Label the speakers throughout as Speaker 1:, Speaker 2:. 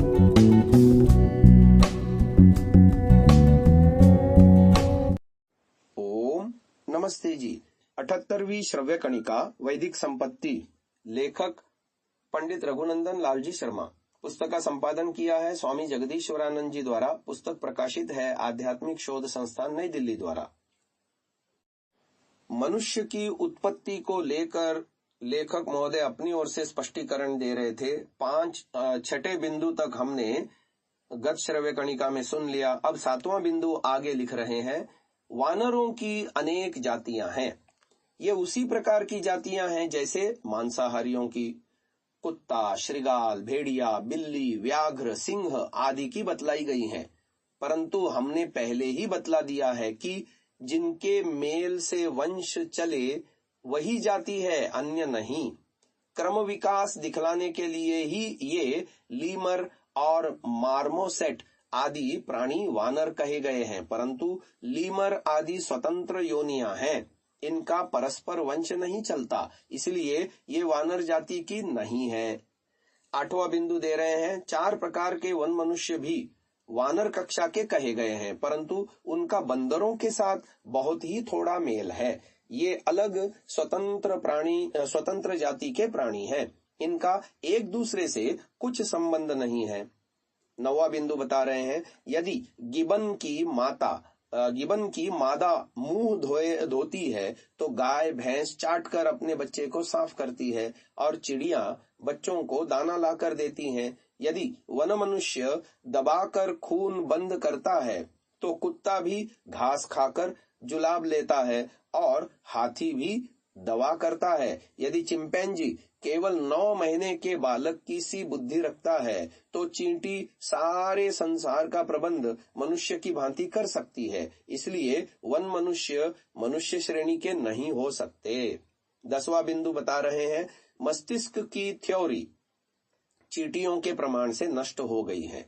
Speaker 1: ओम नमस्ते जी। 78वीं श्रव्य कणिका वैदिक संपत्ति, लेखक पंडित रघुनंदन लालजी शर्मा। पुस्तक का संपादन किया है स्वामी जगदीश्वरानंद जी द्वारा। पुस्तक प्रकाशित है आध्यात्मिक शोध संस्थान नई दिल्ली द्वारा। मनुष्य की उत्पत्ति को लेकर लेखक महोदय अपनी ओर से स्पष्टीकरण दे रहे थे। 6 बिंदु तक हमने गत श्रव्य कणिका में सुन लिया। अब 7वां बिंदु आगे लिख रहे हैं। वानरों की अनेक जातियां हैं। ये उसी प्रकार की जातियां हैं जैसे मांसाहारियों की। कुत्ता, श्रृगाल, भेड़िया, बिल्ली, व्याघ्र, सिंह आदि की बतलाई गई हैं। परंतु हमने पहले ही बतला दिया है कि जिनके मेल से वंश चले वही जाति है, अन्य नहीं। क्रम विकास दिखलाने के लिए ही ये लीमर और मार्मोसेट आदि प्राणी वानर कहे गए हैं। परंतु लीमर आदि स्वतंत्र योनियां हैं, इनका परस्पर वंश नहीं चलता, इसलिए ये वानर जाति की नहीं है। 8वां बिंदु दे रहे हैं। 4 प्रकार के वन मनुष्य भी वानर कक्षा के कहे गए हैं, परंतु उनका बंदरों के साथ बहुत ही थोड़ा मेल है। ये अलग स्वतंत्र जाति के प्राणी हैं। इनका एक दूसरे से कुछ संबंध नहीं है। 9वां बिंदु बता रहे हैं। यदि गिबन की मादा मुंह धोती है तो गाय भैंस चाट कर अपने बच्चे को साफ करती है और चिड़िया बच्चों को दाना लाकर देती हैं। यदि वन मनुष्य दबाकर खून बंद करता है तो कुत्ता भी घास खाकर जुलाब लेता है और हाथी भी दवा करता है। यदि चिंपैंजी केवल 9 महीने के बालक की सी बुद्धि रखता है तो चींटी सारे संसार का प्रबंध मनुष्य की भांति कर सकती है। इसलिए वन मनुष्य श्रेणी के नहीं हो सकते। 10वां बिंदु बता रहे हैं। मस्तिष्क की थ्योरी चींटियों के प्रमाण से नष्ट हो गई है।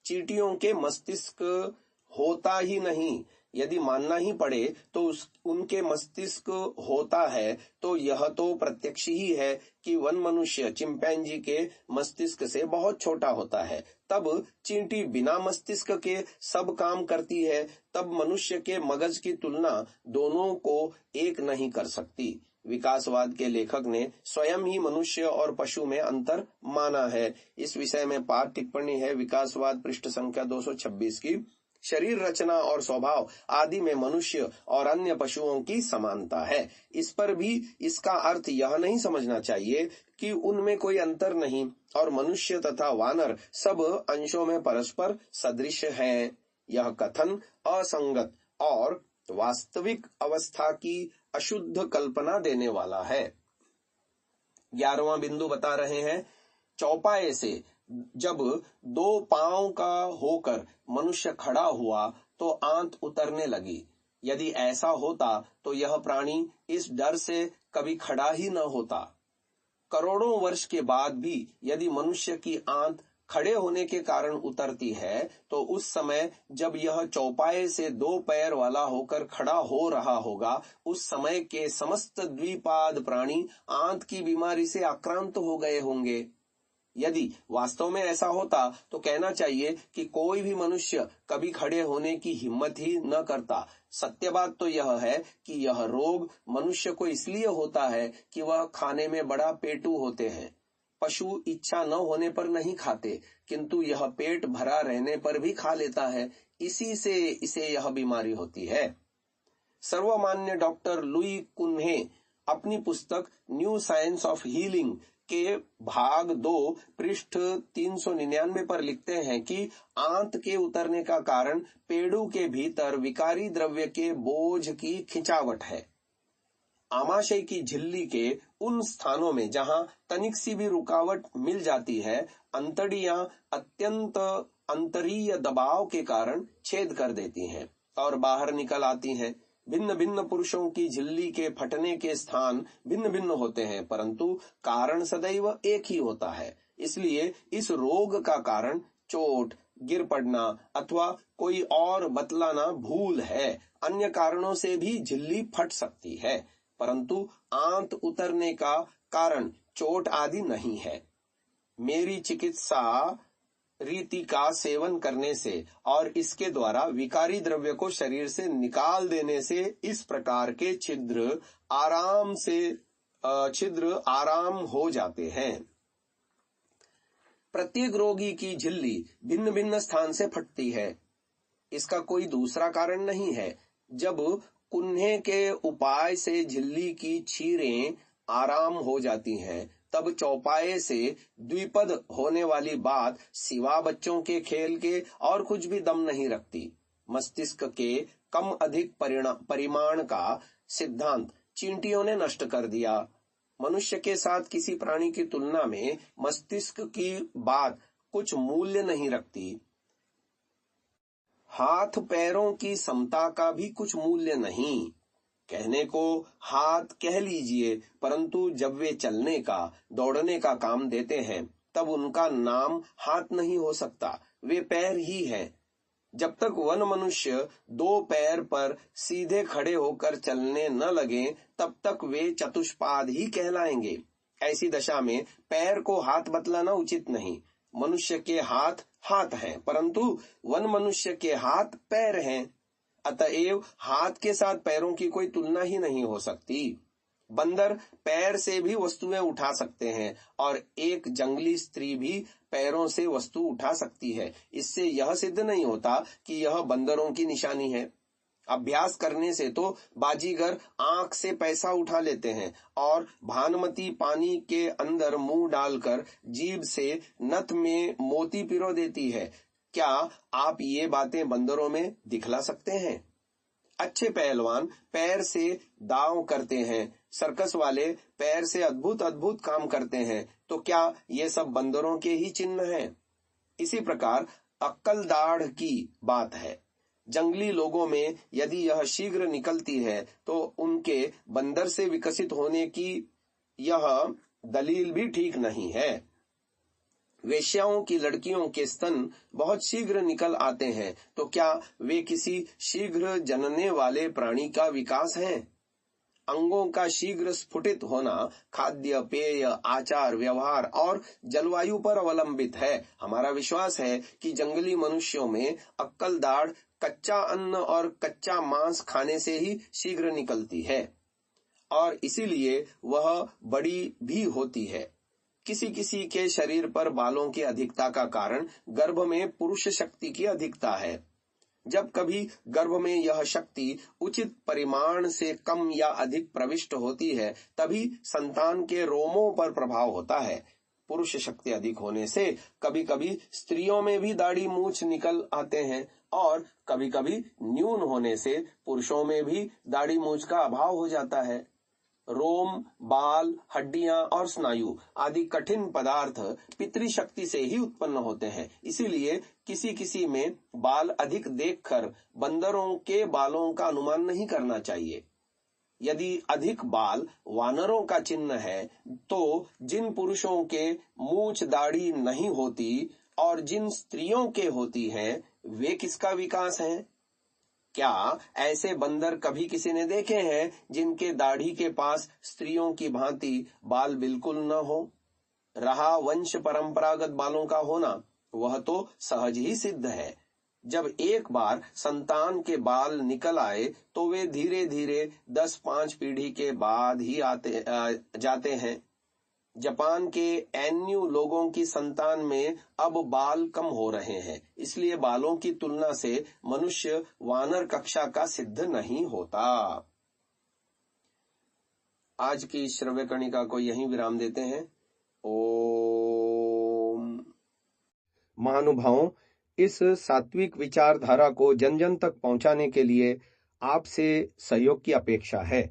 Speaker 1: चींटियों के मस्तिष्क होता ही नहीं। यदि मानना ही पड़े तो उनके मस्तिष्क होता है तो यह तो प्रत्यक्ष ही है कि वन मनुष्य चिंपैंजी के मस्तिष्क से बहुत छोटा होता है। तब चींटी बिना मस्तिष्क के सब काम करती है। तब मनुष्य के मगज की तुलना दोनों को एक नहीं कर सकती। विकासवाद के लेखक ने स्वयं ही मनुष्य और पशु में अंतर माना है। इस विषय में पाठ टिप्पणी है विकासवाद पृष्ठ संख्या 226 की। शरीर रचना और स्वभाव आदि में मनुष्य और अन्य पशुओं की समानता है। इस पर भी इसका अर्थ यह नहीं समझना चाहिए कि उनमें कोई अंतर नहीं और मनुष्य तथा वानर सब अंशों में परस्पर सदृश हैं। यह कथन असंगत और वास्तविक अवस्था की अशुद्ध कल्पना देने वाला है। 11वां बिंदु बता रहे हैं। चौपाए से जब 2 पांव का होकर मनुष्य खड़ा हुआ तो आंत उतरने लगी। यदि ऐसा होता तो यह प्राणी इस डर से कभी खड़ा ही न होता। करोड़ों वर्ष के बाद भी यदि मनुष्य की आंत खड़े होने के कारण उतरती है तो उस समय जब यह चौपाए से 2 पैर वाला होकर खड़ा हो रहा होगा, उस समय के समस्त द्विपाद प्राणी आंत की बीमारी से आक्रांत हो गए होंगे। यदि वास्तव में ऐसा होता तो कहना चाहिए कि कोई भी मनुष्य कभी खड़े होने की हिम्मत ही न करता। सत्य बात तो यह है कि यह रोग मनुष्य को इसलिए होता है कि वह खाने में बड़ा पेटू होते हैं। पशु इच्छा न होने पर नहीं खाते, किंतु यह पेट भरा रहने पर भी खा लेता है। इसी से इसे यह बीमारी होती है। सर्वमान्य डॉक्टर लुई कुन्हे अपनी पुस्तक न्यू साइंस ऑफ हीलिंग के भाग 2 पृष्ठ 399 पर लिखते हैं कि आंत के उतरने का कारण पेड़ू के भीतर विकारी द्रव्य के बोझ की खिंचावट है। आमाशय की झिल्ली के उन स्थानों में जहां तनिक सी भी रुकावट मिल जाती है, अंतड़ियां अत्यंत अंतरीय दबाव के कारण छेद कर देती हैं और बाहर निकल आती हैं। भिन्न भिन्न पुरुषों की झिल्ली के फटने के स्थान भिन्न भिन्न होते हैं, परंतु कारण सदैव एक ही होता है। इसलिए इस रोग का कारण चोट, गिर पड़ना अथवा कोई और बतलाना भूल है। अन्य कारणों से भी झिल्ली फट सकती है, परंतु आंत उतरने का कारण चोट आदि नहीं है। मेरी चिकित्सा रीति का सेवन करने से और इसके द्वारा विकारी द्रव्य को शरीर से निकाल देने से इस प्रकार के छिद्र आराम हो जाते हैं। प्रत्येक रोगी की झिल्ली भिन्न भिन्न स्थान से फटती है। इसका कोई दूसरा कारण नहीं है। जब कुन्हे के उपाय से झिल्ली की चीरें आराम हो जाती हैं, तब चौपाए से द्विपद होने वाली बात सिवा बच्चों के खेल के और कुछ भी दम नहीं रखती। मस्तिष्क के कम अधिक परिमाण का सिद्धांत चींटियों ने नष्ट कर दिया। मनुष्य के साथ किसी प्राणी की तुलना में मस्तिष्क की बात कुछ मूल्य नहीं रखती। हाथ पैरों की समता का भी कुछ मूल्य नहीं। कहने को हाथ कह लीजिए, परंतु जब वे चलने का, दौड़ने का काम देते हैं, तब उनका नाम हाथ नहीं हो सकता, वे पैर ही है। जब तक वन मनुष्य दो पैर पर सीधे खड़े होकर चलने न लगे, तब तक वे चतुष्पाद ही कहलाएंगे। ऐसी दशा में पैर को हाथ बतलाना उचित नहीं। मनुष्य के हाथ हाथ हैं, परंतु वन मनुष्य के हाथ पैर हैं। अतएव हाथ के साथ पैरों की कोई तुलना ही नहीं हो सकती। बंदर पैर से भी वस्तुएं उठा सकते हैं और एक जंगली स्त्री भी पैरों से वस्तु उठा सकती है। इससे यह सिद्ध नहीं होता कि यह बंदरों की निशानी है। अभ्यास करने से तो बाजीगर आंख से पैसा उठा लेते हैं और भानुमती पानी के अंदर मुंह डालकर जीभ से नथ में मोती पिरो देती है। क्या आप ये बातें बंदरों में दिखला सकते हैं? अच्छे पहलवान पैर से दांव करते हैं, सर्कस वाले पैर से अद्भुत अद्भुत काम करते हैं, तो क्या ये सब बंदरों के ही चिन्ह हैं? इसी प्रकार अक्कल दाढ़ की बात है। जंगली लोगों में यदि यह शीघ्र निकलती है, तो उनके बंदर से विकसित होने की यह दलील भी ठीक नहीं है। वेश्याओं की लड़कियों के स्तन बहुत शीघ्र निकल आते हैं, तो क्या वे किसी शीघ्र जनने वाले प्राणी का विकास है? अंगों का शीघ्र स्फुटित होना खाद्य, पेय, आचार, व्यवहार और जलवायु पर अवलंबित है। हमारा विश्वास है कि जंगली मनुष्यों में अक्कल दाढ़ कच्चा अन्न और कच्चा मांस खाने से ही शीघ्र निकलती है और इसीलिए वह बड़ी भी होती है। किसी किसी के शरीर पर बालों की अधिकता का कारण गर्भ में पुरुष शक्ति की अधिकता है। जब कभी गर्भ में यह शक्ति उचित परिमाण से कम या अधिक प्रविष्ट होती है, तभी संतान के रोमों पर प्रभाव होता है। पुरुष शक्ति अधिक होने से कभी कभी स्त्रियों में भी दाढ़ी मूछ निकल आते हैं और कभी कभी न्यून होने से पुरुषों में भी दाढ़ी मूछ का अभाव हो जाता है। रोम, बाल, हड्डियां और स्नायु आदि कठिन पदार्थ पितृ शक्ति से ही उत्पन्न होते हैं। इसीलिए किसी किसी में बाल अधिक देखकर बंदरों के बालों का अनुमान नहीं करना चाहिए। यदि अधिक बाल वानरों का चिन्ह है, तो जिन पुरुषों के मूछ दाढ़ी नहीं होती और जिन स्त्रियों के होती हैं, वे किसका विकास है? क्या ऐसे बंदर कभी किसी ने देखे हैं जिनके दाढ़ी के पास स्त्रियों की भांति बाल बिल्कुल न हो? रहा वंश परंपरागत बालों का होना, वह तो सहज ही सिद्ध है। जब एक बार संतान के बाल निकल आए, तो वे धीरे धीरे 10-5 पीढ़ी के बाद ही जाते हैं। जापान के एन्यू लोगों की संतान में अब बाल कम हो रहे हैं, इसलिए बालों की तुलना से मनुष्य वानर कक्षा का सिद्ध नहीं होता। आज की श्रव्य कणिका को यहीं विराम देते हैं। ओम। महानुभावों, इस सात्विक विचारधारा को जन जन तक पहुंचाने के लिए आपसे सहयोग की अपेक्षा है।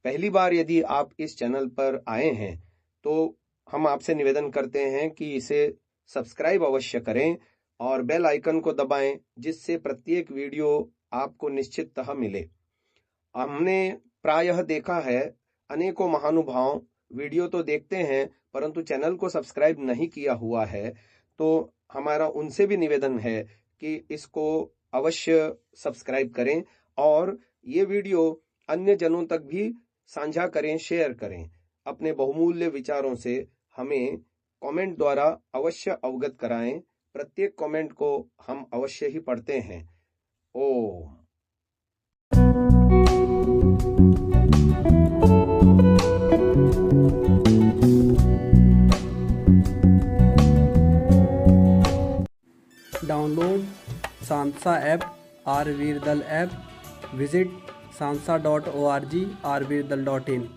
Speaker 1: पहली बार यदि आप इस चैनल पर आए हैं, तो हम आपसे निवेदन करते हैं कि इसे सब्सक्राइब अवश्य करें और बेल आइकन को दबाएं, जिससे प्रत्येक वीडियो आपको निश्चिततः मिले। हमने प्रायः देखा है, अनेकों महानुभाव वीडियो तो देखते हैं परंतु चैनल को सब्सक्राइब नहीं किया हुआ है, तो हमारा उनसे भी निवेदन है कि इसको अवश्य सब्सक्राइब करें और ये वीडियो अन्य जनों तक भी साझा करें, शेयर करें। अपने बहुमूल्य विचारों से हमें कमेंट द्वारा अवश्य अवगत कराएं। प्रत्येक कमेंट को हम अवश्य ही पढ़ते हैं। ओम।
Speaker 2: Download Sansa app, R Virdal app, visit sansa.org, rvirdal.in।